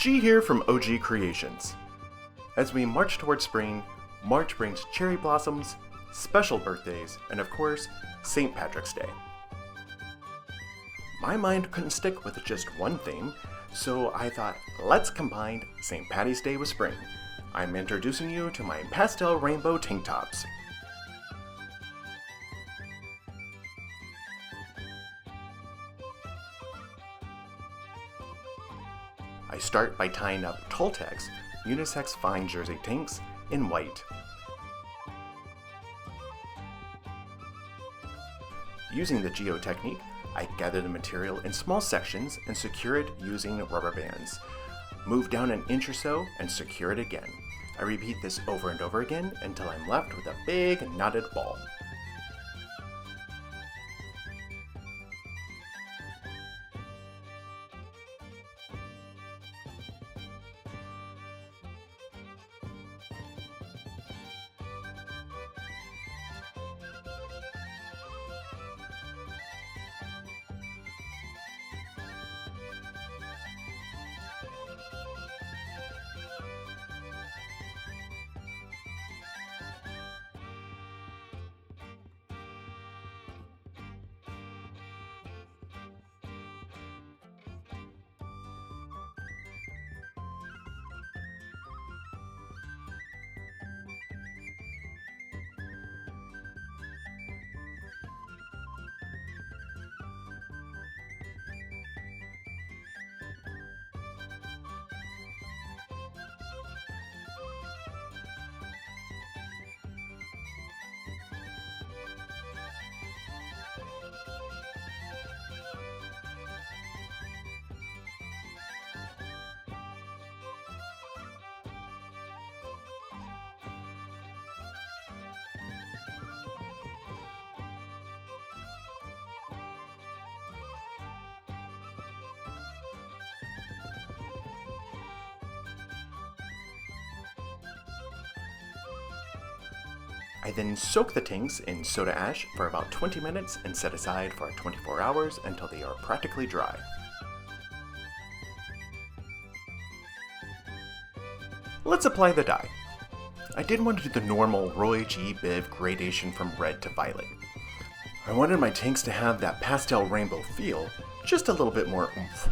G here from OG Creations. As we march towards spring, March brings cherry blossoms, special birthdays, and of course, St. Patrick's Day. My mind couldn't stick with just one theme, so I thought, let's combine St. Patty's Day with spring. I'm introducing you to my pastel rainbow tank tops. I start by tying up Toltex unisex fine jersey tanks in white. Using the Geode technique, I gather the material in small sections and secure it using rubber bands. Move down an inch or so and secure it again. I repeat this over and over again until I'm left with a big knotted ball. I then soak the tanks in soda ash for about 20 minutes and set aside for 24 hours until they are practically dry. Let's apply the dye. I didn't want to do the normal Roy G. Biv gradation from red to violet. I wanted my tanks to have that pastel rainbow feel, just a little bit more oomph.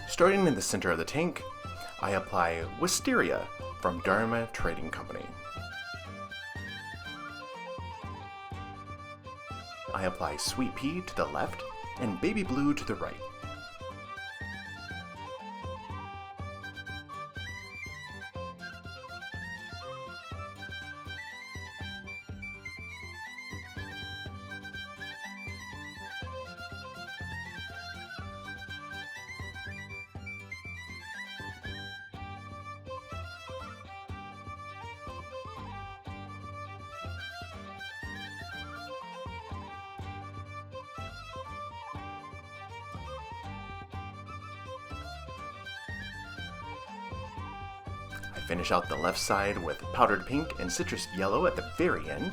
Starting in the center of the tank, I apply Wisteria from Dharma Trading Company. I apply Sweet Pea to the left and Baby Blue to the right. I finish out the left side with powdered pink and citrus yellow at the very end.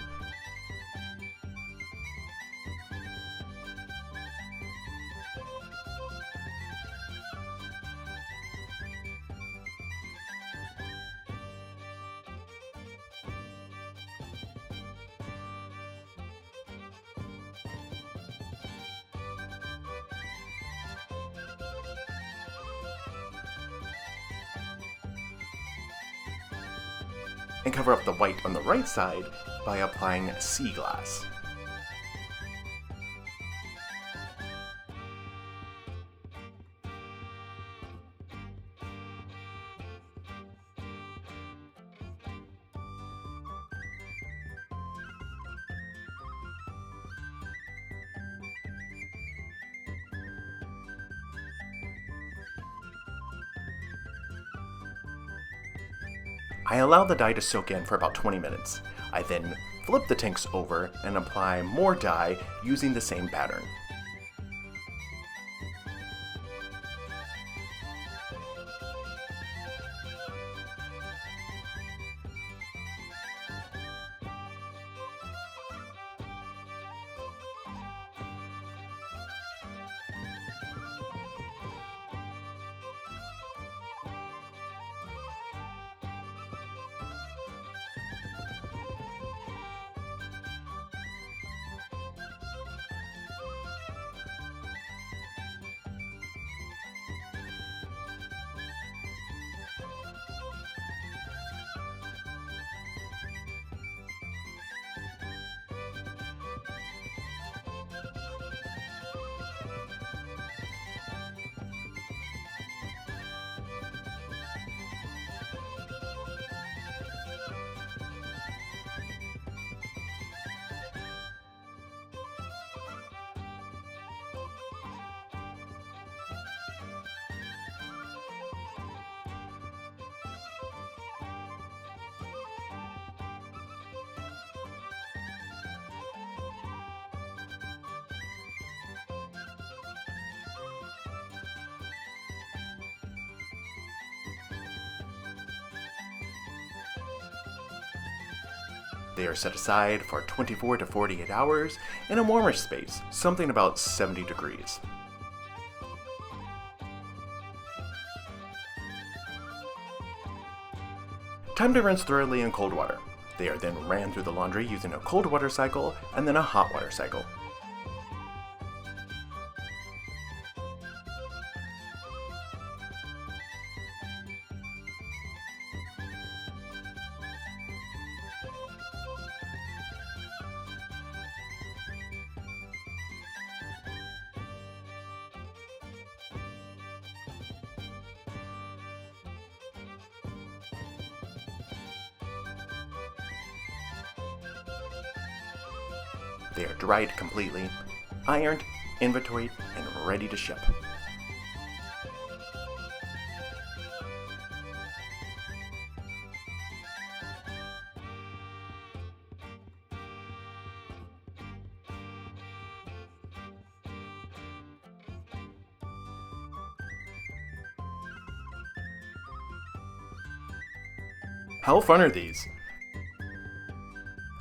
And cover up the white on the right side by applying sea glass. I allow the dye to soak in for about 20 minutes. I then flip the tanks over and apply more dye using the same pattern. They are set aside for 24 to 48 hours in a warmer space, something about 70 degrees. Time to rinse thoroughly in cold water. They are then ran through the laundry using a cold water cycle and then a hot water cycle. They are dried completely, ironed, inventoried, and ready to ship. How fun are these?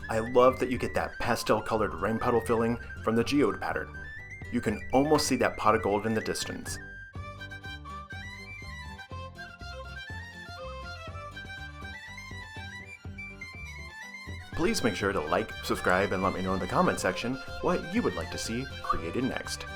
I love that you get that pastel colored rain puddle filling from the geode pattern. You can almost see that pot of gold in the distance. Please make sure to like, subscribe, and let me know in the comment section what you would like to see created next.